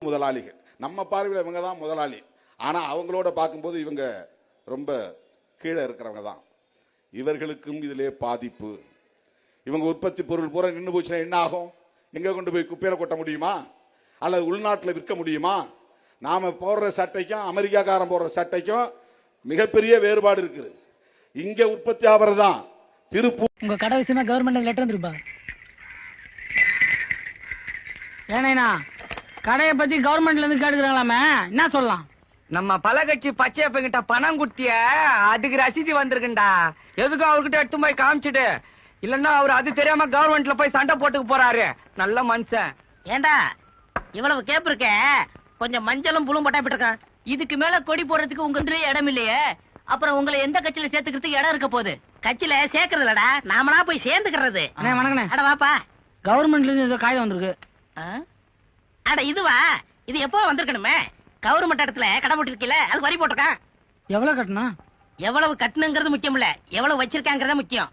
முதலாளிகள். நம்ம பார்வையில் இவங்க தான் முதலாளி. ஆனா அவங்களோட பார்க்கும்போது இவங்க ரொம்ப கீழே இருக்கிறவங்க தான். இவர்களுக்கும் இதிலே பாதிப்பு. இவங்க உற்பத்தி பொருள் பூரா நின்று போச்சுன்னா என்ன ஆகும்? எங்க கொண்டு போய் குப்பையில கொட்ட முடியுமா? அல்லது உள்நாட்டில் விற்க முடியுமா? நாம போடுற சட்டைக்கும் அமெரிக்காக்காரன் போடுற சட்டைக்கும் மிகப்பெரிய வேறுபாடு இருக்குது. இங்க உற்பத்தி ஆகிறதான் திருப்பூர். உங்க கடை விஷயமா கவர்மெண்ட் லெட்டர் வந்துருப்பா. ஏனா கடையை பத்தி கவர்மெண்ட்ல இருந்து கேட்டுக்கிறாங்களாமே, என்ன சொல்லலாம்? நம்ம பலகட்சி பச்சையப்பங்கிட்ட பணம் குடுத்திய அதுக்கு ரசீதி வந்திருக்குண்டா. எதுக்கும் அவர்கிட்ட எடுத்து போய் காமிச்சிடு. இல்லன்னா அவர் அது தெரியாம கவர்மெண்ட்ல போய் சண்டை போட்டுக்கு போறாரு. நல்ல மனுஷன். ஏண்டா இவ்வளவு கேப் இருக்க, கொஞ்சம் மஞ்சளும் புழும் பட்டாப்பிட்டு இருக்கான். இதுக்கு மேல கொடி போடுறதுக்கு உங்க இடம் இல்லையே, அப்புறம் உங்களை எந்த கட்சியில சேர்த்துக்கிறதுக்கு இடம் இருக்க போகுது? கட்சியில சேர்க்கறது இல்லடா, நாமளா போய் சேர்ந்துக்கிறது. வணக்கண்ணே. அட வாப்பா. கவர்மெண்ட்ல இருந்து ஏதோ காயம் வந்திருக்கு. அட இதுவா? இது எப்போ வந்திருக்கணுமே. கவர்மெண்ட் இடத்துல கடை போட்டிருக்கீல, அது வரி போட்டிருக்கான். எவ்வளவு கட்டணும்? எவ்வளவு கட்டணுங்கிறது முக்கியம் இல்ல, எவ்வளவு வச்சிருக்காங்கிறத முக்கியம்.